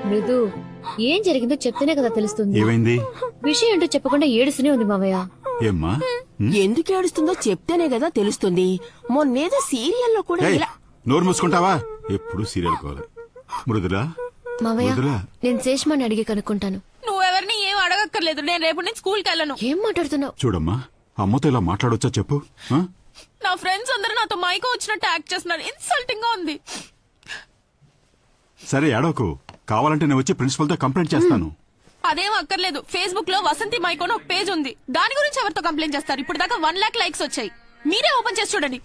మృదు, ఏం జరిగిందో చెప్తేనే కదా తెలుస్తుంది. ఏమైంది? విషయం ఏంటో చెప్పకుండా ఏడుస్తూనే ఉంది మావయ్య. ఏమ్మా? ఎందుకు ఏడుస్తుందో చెప్తేనే కదా తెలుస్తుంది. మొన్నేదో సీరియల్లో కూడా ఇలా. నోరు మూసుకుంటావా? ఎప్పుడు సీరియల్ కావాలి. మృదులా మావయ్య, నేను శేష్మాని అడిగి కనుక్కుంటాను. నువ్వెవరిని ఏం అడగక్కర్లేదు. నేను రేపు నుంచి స్కూల్కి వెళ్ళను. ఏం మాట్లాడుతున్నావు? చూడమ్మా, అమ్మతో ఇలా మాట్లాడొచ్చా చెప్పు. నా ఫ్రెండ్స్ అందరూ నాతో మైకో వచ్చినట్టు యాక్ట్ చేస్తున్నారు. ఇన్సల్టింగ్ గా ఉంది. సరే ఏడవకు, కావాలంటే నేను వచ్చి ప్రిన్సిపల్ తో కంప్లైంట్ చేస్తాను. అదేం అక్కర్లేదు. ఫేస్బుక్ లో వసంతి మైకోన్ ఒక పేజ్ ఉంది. దాని గురించి ఎవరితో కంప్లైంట్ చేస్తారు? ఇప్పుడు దాకా 1 lakh లైక్స్ వచ్చాయి. మీరే ఓపెన్ చేసి చూడండి.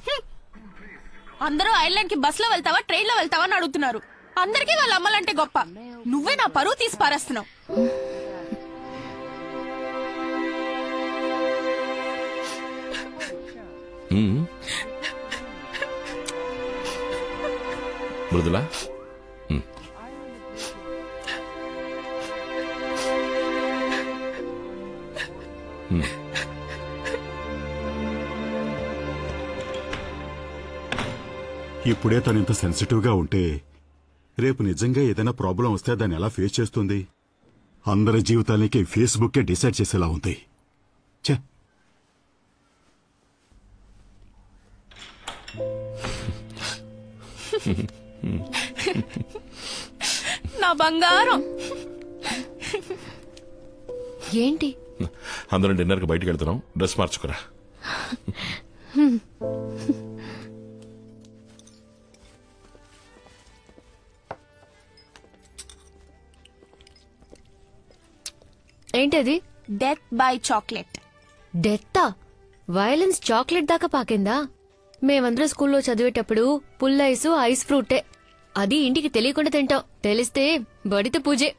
అందరూ ఐర్లాండ్ కి బస్ లో వెళ్తావా ట్రైన్ లో వెళ్తావా అని అడుగుతున్నారు. అందరికీ వాళ్ళ అమ్మలంటే గొప్ప. నువ్వే నా పరువు తీసి పారేస్తున్నావు. మృదులా, ఇప్పుడే తను ఇంత సెన్సిటివ్ గా ఉంటే రేపు నిజంగా ఏదైనా ప్రాబ్లం వస్తే దాన్ని ఎలా ఫేస్ చేస్తుంది? అందరి జీవితానికి ఫేస్బుక్కే డిసైడ్ చేసేలా ఉంది. ఛే, నా బంగారం. ఏంటి? అందరం డిన్నర్ కి బయటకు వెళ్తున్నాం. డ్రెస్ మార్చుకురా. ఏంటది? Death by chocolate. డెత్తా? వైలెన్స్ చాక్లెట్ దాకా పాకిందా? మేమందరం స్కూల్లో చదివేటప్పుడు పుల్ ఐస్ ఫ్రూటే. అది ఇంటికి తెలియకుండా తింటాం. తెలిస్తే బడితో పూజే.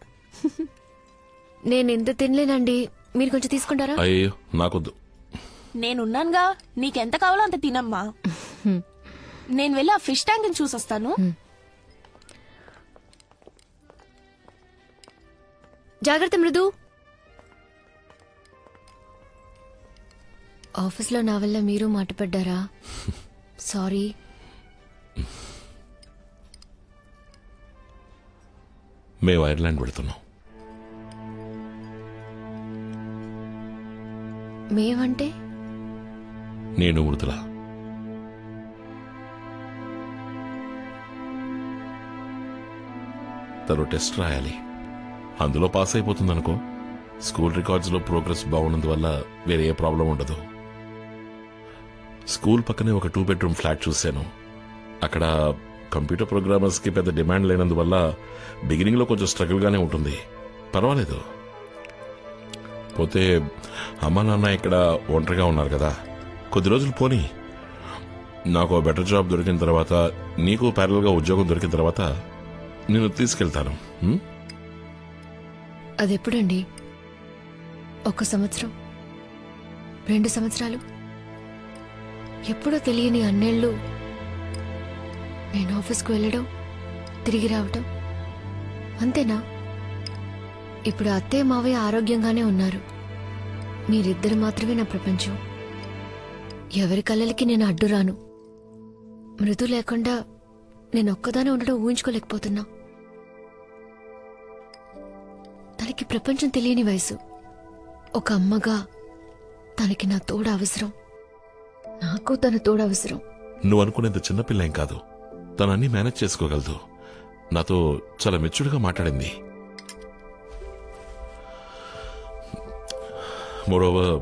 నేనెంత తినలేనండి, మీరు కొంచెం తీసుకుంటారా? అయ్యో నాకొద్దు. నేనున్నానుగా, నీకెంత కావాలో అంత తినమ్మా. నేను వెళ్ళి ఆ ఫిష్ ట్యాంక్ చూసొస్తాను. జాగ్రత్త మృదు. ఆఫీస్లో నా వల్ల మీరు మాటపడ్డారా? సారీ. మేము ఐర్లాండ్ వెళుతున్నాం. మేమంటే? నేను మృదుల. తను టెస్ట్ రాయాలి. అందులో పాస్ అయిపోతుందనుకో. స్కూల్ రికార్డ్స్ లో ప్రోగ్రెస్ బాగున్నందువల్ల వేరే ఏ ప్రాబ్లం ఉండదు. స్కూల్ పక్కనే ఒక 2 bedroom ఫ్లాట్ చూశాను. అక్కడ కంప్యూటర్ ప్రోగ్రామర్స్ కి పెద్ద డిమాండ్ లేనందువల్ల బిగినింగ్ లో కొంచెం స్ట్రగుల్ గానే ఉంటుంది. పర్వాలేదు. పోతే అమ్మా నాన్న ఇక్కడ ఒంటరిగా ఉన్నారు కదా, కొద్ది రోజులు పోనీ. నాకు బెటర్ జాబ్ దొరికిన తర్వాత, నీకు ప్యారల్ గా ఉద్యోగం దొరికిన తర్వాత నేను తీసుకెళ్తాను. అదెప్పుడండి? 1 సంవత్సరం, 2 సంవత్సరాలు? ఎప్పుడో తెలియని అన్నేళ్లు నేను ఆఫీస్కు వెళ్ళడం, తిరిగి రావటం, అంతేనా? ఇప్పుడు అత్తయ్య మావయ్య ఆరోగ్యంగానే ఉన్నారు. మీరిద్దరు మాత్రమే నా ప్రపంచం. ఎవరి కళ్ళకి నేను అడ్డురాను. మృదు లేకుండా నేను ఒక్కదానే ఉండడం ఊహించుకోలేకపోతున్నా. తనకి ప్రపంచం తెలియని వయసు. ఒక అమ్మగా తనకి నా తోడు అవసరం. నాకు తన తోడు అవసరం. నువ్వు అనుకునేంత చిన్నపిల్ల ఏం కాదు. తను అన్ని మేనేజ్ చేసుకోగలదు. నాతో చాలా మెచ్యూర్డ్గా మాట్లాడింది. మోరోవర్,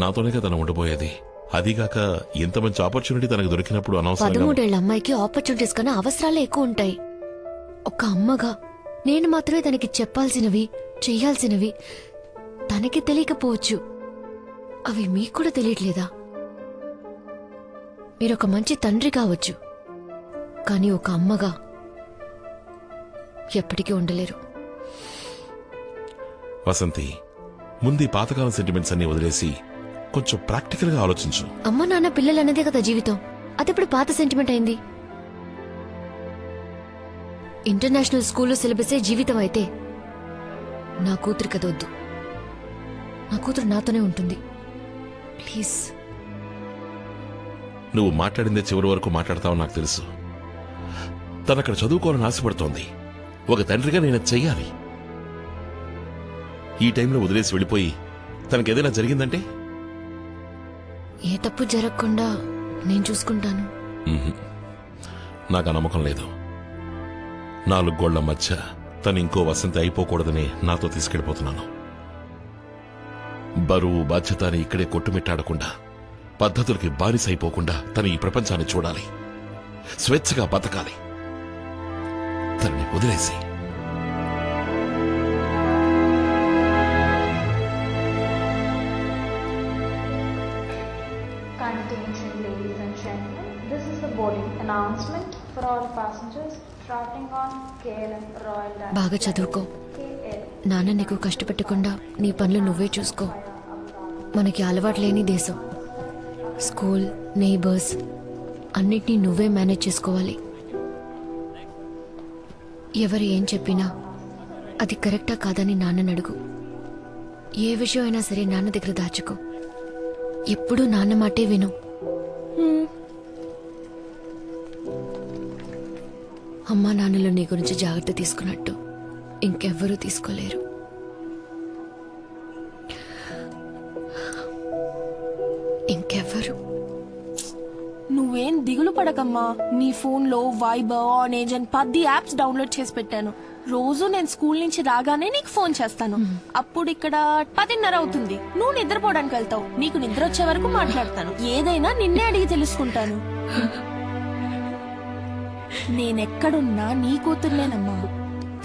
నాతోనే కదా తను ఉండబోయేది. అదిగాక ఇంత మంచి ఆపర్చునిటీ తనకు దొరికినప్పుడు అనవసరంగా 13 ఏళ్ల అమ్మాయికి ఆపర్చునిటీస్ కన్నా అవసరాలే ఎక్కువ ఉంటాయి. ఒక అమ్మగా నేను మాత్రమే తనకి చెప్పాల్సినవి, చెయ్యాల్సినవి తనకి తెలియకపోవచ్చు. అవి మీకు కూడా తెలియట్లేదా? మీరొక మంచి తండ్రి కావచ్చు, కానీ ఒక అమ్మగా ఎప్పటికీ ఉండలేరు. వసంతి, ముందు ఈ పాతకాలం సెంటిమెంట్స్ అన్ని వదిలేసి కొంచెం ప్రాక్టికల్ గా ఆలోచించు. అమ్మ నాన్న పిల్లలు అన్నదే కదా జీవితం. అదెప్పుడు పాత సెంటిమెంట్ అయింది? ఇంటర్నేషనల్ స్కూల్లో సిలబసే జీవితం అయితే నా కూతురు కదొద్దు. నా కూతురు నాతోనే ఉంటుంది. ప్లీజ్. నువ్వు మాట్లాడిందే చివరి వరకు మాట్లాడతావు నాకు తెలుసు. తనక్కడ చదువుకోవాలని ఆశపడుతోంది. ఒక తండ్రిగా నేను చెయ్యాలి. ఈ టైంలో వదిలేసి వెళ్ళిపోయి తనకేదైనా జరిగిందంటే? ఏ తప్పు జరగకుండా నేను చూసుకుంటాను. నాకు నమ్మకం లేదు. 4 గోళ్ల మధ్య తను ఇంకో వసంతి అయిపోకూడదని నాతో తీసుకెళ్లిపోతున్నాను. బరువు బాధ్యత అని ఇక్కడే కొట్టుమిట్టాడకుండా, పద్ధతులకి బానిస అయిపోకుండా తను ఈ ప్రపంచాన్ని చూడాలి, స్వేచ్ఛగా బతకాలి. తనని వదిలేసి Attention, ladies and gentlemen, this is the boarding announcement for all passengers traveling on KLM Royal Dutch బాగా చదువుకో. KL. నాన్న నీకు కష్టపెట్టకుండా నీ పనులు నువ్వే చూసుకో. మనకి అలవాటు లేని దేశం. స్కూల్, నైబర్స్ అన్నిటినీ నువ్వే మేనేజ్ చేసుకోవాలి. ఎవరు ఏం చెప్పినా అది కరెక్టా కాదని నాన్నని అడుగు. ఏ విషయం అయినా సరే నాన్న దగ్గర దాచుకో. ఎప్పుడూ నాన్న మాటే విను. అమ్మా నాన్నలు నీ గురించి జాగ్రత్త తీసుకున్నట్టు ఇంకెవ్వరూ తీసుకోలేరు. ఇంకెవ్వరు. నువ్వేం దిగులు పడకమ్మా. నీ ఫోన్ లో వైబర్, ఆనేజ్ అని 10 యాప్స్ డౌన్లోడ్ చేసి పెట్టాను. రోజు నేను స్కూల్ నుంచి రాగానే నీకు ఫోన్ చేస్తాను. అప్పుడు ఇక్కడ 10:30 అవుతుంది. నువ్వు నిద్రపోవడానికి వెళ్తావు. నీకు నిద్ర వచ్చే వరకు మాట్లాడతాను. ఏదైనా నిన్నే అడిగి తెలుసుకుంటాను. నేనెక్కడున్నా నీ కూతుర్నేనమ్మా.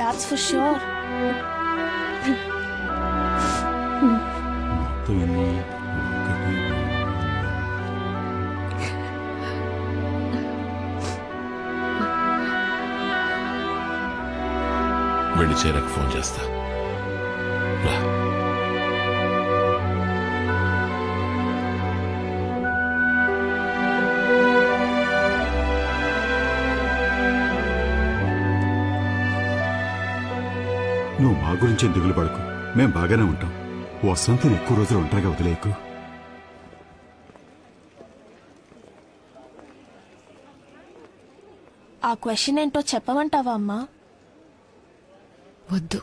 That's for sure. వెళ్ళి చేరకు ఫోన్ చేస్తా. రా. నువ్వు మా గురించి దిగులు పడకు, మేం బాగానే ఉంటాం. వసంతిని ఎక్కువ రోజులు ఒంటరిగా వదిలేయకు. ఆ క్వశ్చన్ ఏంటో చెప్పమంటావా అమ్మా? వద్దు.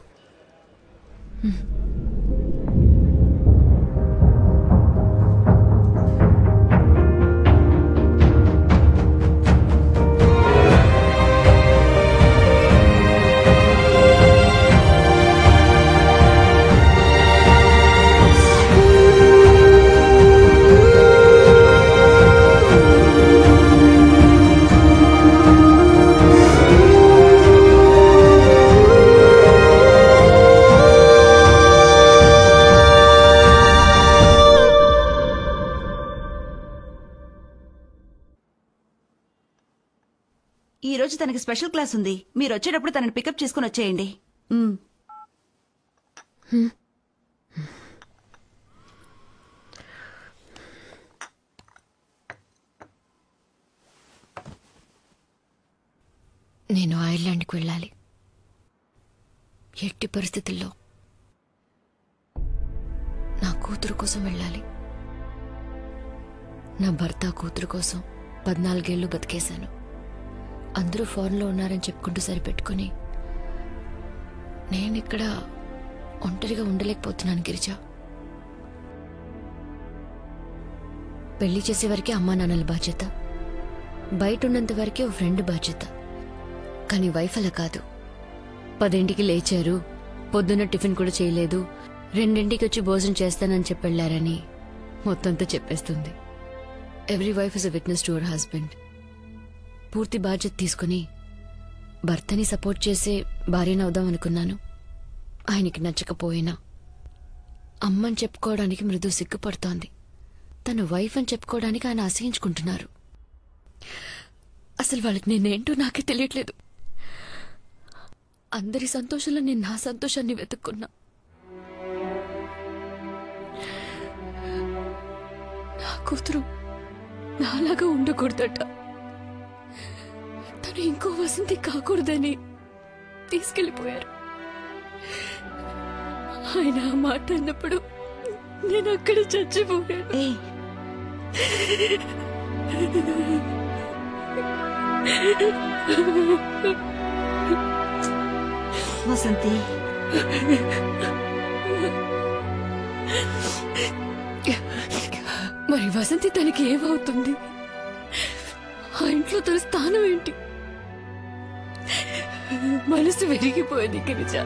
ఈ రోజు తనకి స్పెషల్ క్లాస్ ఉంది. మీరు వచ్చేటప్పుడు తనని పికప్ చేసుకుని వచ్చేయండి. నేను ఐర్లాండ్కి వెళ్ళాలి. ఎట్టి పరిస్థితుల్లో నా కూతురు కోసం వెళ్ళాలి. నా భర్త కూతురు కోసం 14 ఏళ్ళు బతికేశాను. అందరూ ఫారెన్లో ఉన్నారని చెప్పుకుంటూ సరిపెట్టుకుని నేనిక్కడ ఒంటరిగా ఉండలేకపోతున్నాను గిరిజా. పెళ్లి చేసే వరకే అమ్మా నాన్నల బాధ్యత, బయట ఉన్నంత వరకే ఓ ఫ్రెండ్ బాధ్యత. కానీ వైఫ్ అలా కాదు. 10ంటికి లేచారు, పొద్దున్న టిఫిన్ కూడా చేయలేదు, 2ంటికి వచ్చి భోజనం చేస్తానని చెప్పెళ్లారని మొత్తంతో చెప్పేస్తుంది. Every wife is a witness to our husband. పూర్తి బాధ్యత తీసుకుని భర్తని సపోర్ట్ చేసే భార్యనవుదాం అనుకున్నాను. ఆయనకి నచ్చకపోయినా అమ్మని చెప్పుకోవడానికి మృదు సిగ్గుపడుతోంది. తన వైఫ్ అని చెప్పుకోవడానికి ఆయన అసహించుకుంటున్నారు. అసలు వాళ్ళకి నేనేంటో నాకే తెలియట్లేదు. అందరి సంతోషంలో నేను నా సంతోషాన్ని వెతుక్కున్నా. నా కూతురు నాలాగా ఉండకూడదట, తను ఇంకో వసంతి కాకూడదని తీసుకెళ్లిపోయారు. ఆయన ఆ మాట అన్నప్పుడు నేను అక్కడ చచ్చిపోయాను. వసంతి, మరి వసంతి తనకి ఏమవుతుంది? ఆ ఇంట్లో తన స్థానం ఏంటి? మనసు విరిగిపోయింది గిరిజ.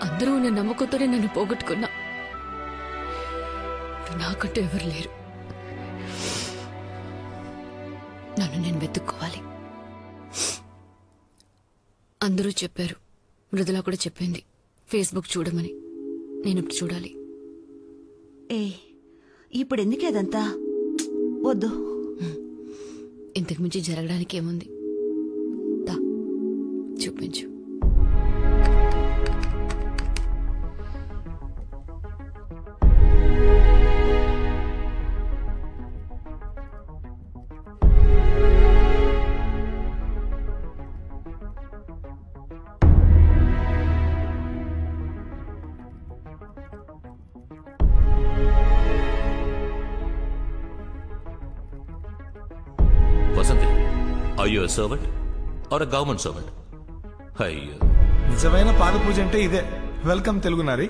అందరూ ఉన్న నమ్మకంతోనే నన్ను పోగొట్టుకున్నా. నాకంటూ ఎవరు లేరు. నన్ను నేను వెతుక్కోవాలి. అందరూ చెప్పారు, మృదుల కూడా చెప్పింది ఫేస్బుక్ చూడమని. నేను ఇప్పుడు చూడాలి. ఏ ఇప్పుడు ఎందుకు అదంతా? వద్దు. ఇంతకు మించి జరగడానికి ఏముంది? దా చూపించు. Vasanthi, are you a servant or a government servant? అయ్యో, నిజమైన పాద పూజ అంటే ఇదే. వెల్కమ్ తెలుగు నారి.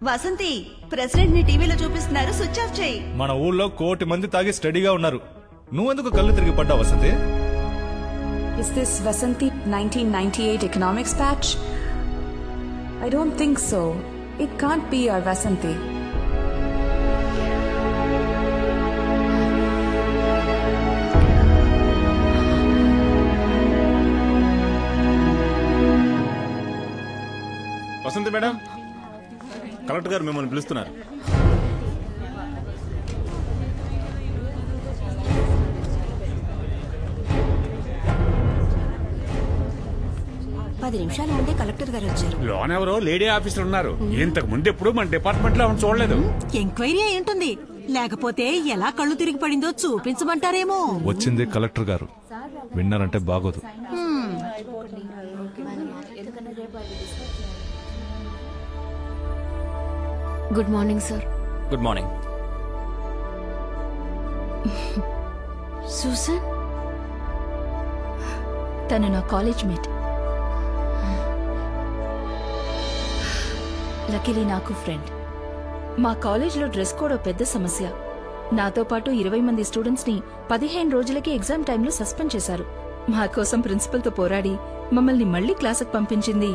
వసంతి, ప్రెసిడెంట్ ని టీవీలో చూపిస్తున్నారు, స్విచ్ ఆఫ్ చేయి. మన ఊళ్ళో 1 కోటి మంది తాగి స్టడీగా ఉన్నారు. నువ్వెందుకు కళ్ళు తిరిగి పడ్డావు Vasanthi? Is this Vasanthi 1998 economics patch? I don't think so. It can't be our Vasanthi. Vasanthi madam, collector గారు మిమ్మల్ని పిలుస్తున్నారు. పది నిమిషాల ముందే కలెక్టర్ గారు వచ్చారు. లోన్ ఎవరో లేడీ ఆఫీసర్ ఉన్నారు. ఇంతకు ముందు ఎప్పుడు మన డిపార్ట్మెంట్ లో చూడలేదు. ఎంక్వైరీ అయి ఉంటుంది. లేకపోతే ఎలా కళ్ళు తిరిగి పడిందో చూపించమంటారేమో. వచ్చింది కలెక్టర్ గారు, విన్నారంటే బాగోదు. Good morning sir. Good morning. Susan, తను నా కాలేజ్ మేట్. లక్కీలీ నాకు ఫ్రెండ్. మా కాలేజ్లో డ్రెస్ కోడ్ పెద్ద సమస్య. నాతో పాటు 20 మంది స్టూడెంట్స్ ని 15 రోజులకి ఎగ్జామ్ టైంలో సస్పెండ్ చేశారు. మా కోసం ప్రిన్సిపల్తో పోరాడి మమ్మల్ని మళ్లీ క్లాసుకు పంపించింది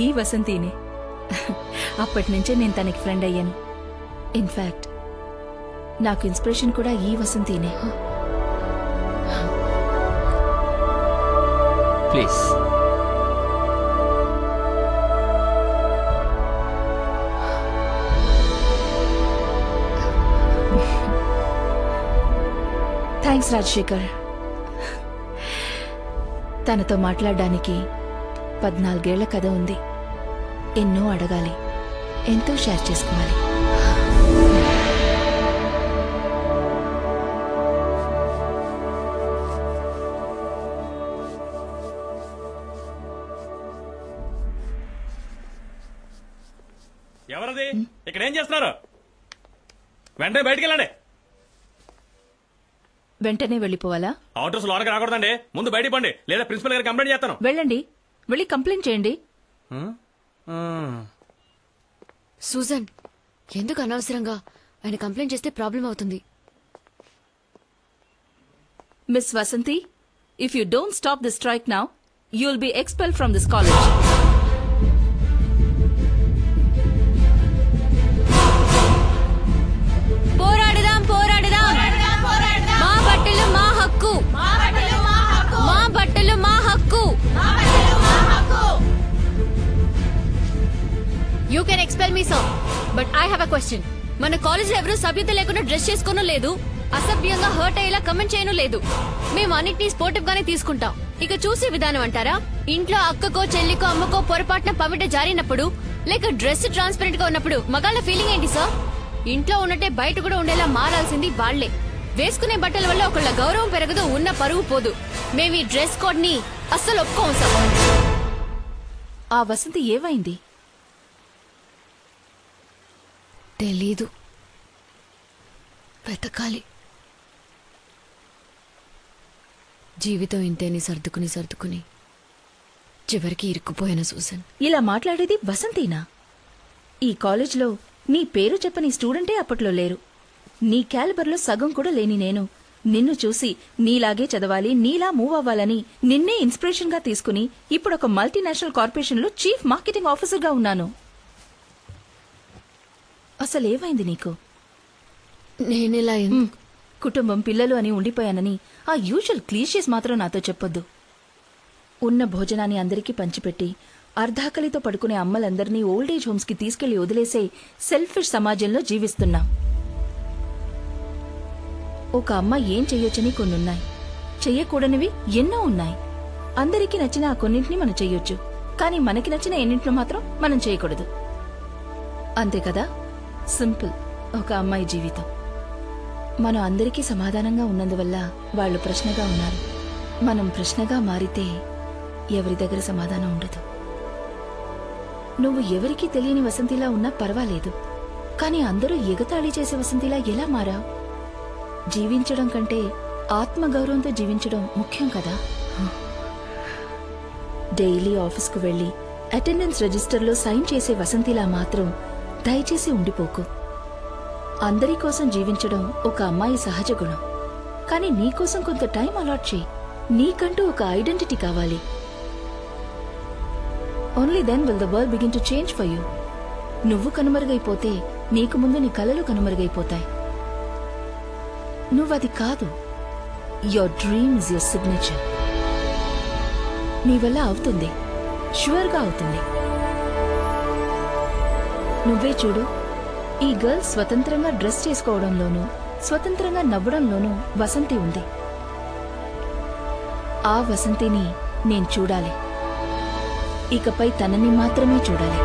ఈ వసంతినే. అప్పటి నుంచే నేను తనకి ఫ్రెండ్ అయ్యాను. ఇన్ఫాక్ట్ నాకు ఇన్స్పిరేషన్ కూడా ఈ వసంతినే. ప్లీజ్. థ్యాంక్స్ రాజశేఖర్. తనతో మాట్లాడడానికి 14 ఏళ్ల కథ ఉంది. ఎన్నో అడగాలి, ఎంతో షేర్ చేసుకోవాలి. ఎవరది? ఇక్కడ ఏం చేస్తున్నారు? వెంటనే బయటికి వెళ్ళండి. వెంటనే వెళ్ళిపోవాలా? అవుటర్స్ లోనకి రాకూడదండి. ముందు బయటికి పండి, లేదా ప్రిన్సిపల్ గారికి కంప్లైంట్ చేస్తాను. వెళ్ళండి, వెళ్ళి కంప్లైంట్ చేయండి. సూజన్, ఎందుకు అనవసరంగా ఆయన కంప్లైంట్ చేస్తే ప్రాబ్లం అవుతుంది. Miss Vasanthi, if you don't stop the strike now, you will be expelled from this college. పోరాడదాం, పోరాడదాం. మా బట్టలు మా హక్కు, మా బట్టలు మా హక్కు. You can expel me sir, but I have a question. మన కాలేజ్ లో ఎవరు సభ్యత లేకుండా డ్రెస్ చేసుకోనో లేదు, అసభ్యంగా హర్ట్ అయ్యేలా కమెంట్ చేయను లేదు. మేము అన్నిటినీ స్పోర్టివ్ గానే తీసుకుంటాం. ఇక చూసే విధానం అంటారా? ఇంట్లో అక్కకో చెల్లికో అమ్మకో పొరపాటున పవిట జారినప్పుడు, లేక డ్రెస్ ట్రాన్స్పరెంట్ గా ఉన్నప్పుడు మగాళ్ళ ఫీలింగ్ ఏంటి సార్? ఇంట్లో ఉన్నట్టే బయట కూడా ఉండేలా మారాల్సింది వాళ్లే. వేసుకునే బట్టల వల్ల ఒకళ్ళ గౌరవం పెరగదు, ఉన్న పరువు పోదు. మేము ఈ డ్రెస్ కోడ్ ని అస్సలు ఒప్పుకోం సార్. ఆ వసంతి ఏమైంది? తెలీదు, వెతకాలి. జీవితం ఇంతేని సర్దుకుని చివరికి ఇరుక్కుపోయాను సూసన్. ఇలా మాట్లాడేది వసంతీనా? ఈ కాలేజ్లో నీ పేరు చెప్పని స్టూడెంటే అప్పట్లో లేరు. నీ క్యాలిబర్లో సగం కూడా లేని నేను నిన్ను చూసి నీలాగే చదవాలి, నీలా మూవ్ అవ్వాలని నిన్నే ఇన్స్పిరేషన్ గా తీసుకుని ఇప్పుడు ఒక మల్టీనేషనల్ కార్పొరేషన్లో చీఫ్ మార్కెటింగ్ ఆఫీసర్గా ఉన్నాను. అసలేమైంది నీకు? నేనెలా కుటుంబం, పిల్లలు అని ఉండిపోయానని ఆ యూజువల్ క్లీషీస్ మాత్రం నాతో చెప్పొద్దు. ఉన్న భోజనాన్ని అందరికీ పంచిపెట్టి అర్ధాకలితో పడుకునే అమ్మలందరినీ ఓల్డేజ్ హోమ్స్ కి తీసుకెళ్లి వదిలేసే సెల్ఫిష్ సమాజంలో జీవిస్తున్నాం. ఒక అమ్మ ఏం చెయ్యొచ్చని కొన్నున్నాయి, చెయ్యకూడనివి ఎన్నో ఉన్నాయి. అందరికీ నచ్చిన ఆ కొన్నింటిని మనం చెయ్యొచ్చు, కానీ మనకి నచ్చిన ఎన్నింటిని మాత్రం మనం చేయకూడదు. అంతే కదా? సింపుల్ ఒక అమ్మాయి జీవితం. మనం అందరికీ సమాధానంగా ఉన్నందువల్ల వాళ్ళు ప్రశ్నగా ఉన్నారు. మనం ప్రశ్నగా మారితే ఎవరి దగ్గర సమాధానం ఉండదు. నువ్వు ఎవరికీ తెలియని వసంతిలా ఉన్నా పర్వాలేదు, కానీ అందరూ ఎగతాళి చేసే వసంతిలా ఎలా మారా? జీవించడం కంటే ఆత్మగౌరవంతో జీవించడం ముఖ్యం కదా. డైలీ ఆఫీస్కు వెళ్లి అటెండెన్స్ రిజిస్టర్లో సైన్ చేసే వసంతిలా మాత్రం దయచేసి ఉండిపోకు. అందరి కోసం జీవించడం ఒక అమ్మాయి సహజ గుణం, కానీ నీకోసం కొంత టైం అలాట్ చేయి. నీకంటూ ఒక ఐడెంటిటీ కావాలి. Only then will the world begin to change for you. నువ్వు కనుమరుగైపోతే నీకు ముందు నీ కలలు కనుమరుగైపోతాయి. నువ్వది కాదు. Your dream is your signature. నీ వల్ల అవుతుంది, ష్యూర్గా అవుతుంది. నువ్వే చూడు, ఈ గర్ల్స్ స్వతంత్రంగా డ్రెస్ చేసుకోవడంలోనూ స్వతంత్రంగా నవ్వడంలోనూ వసంతి ఉంది. ఆ వసంతిని నేను చూడాలి. ఇకపై తనని మాత్రమే చూడాలి.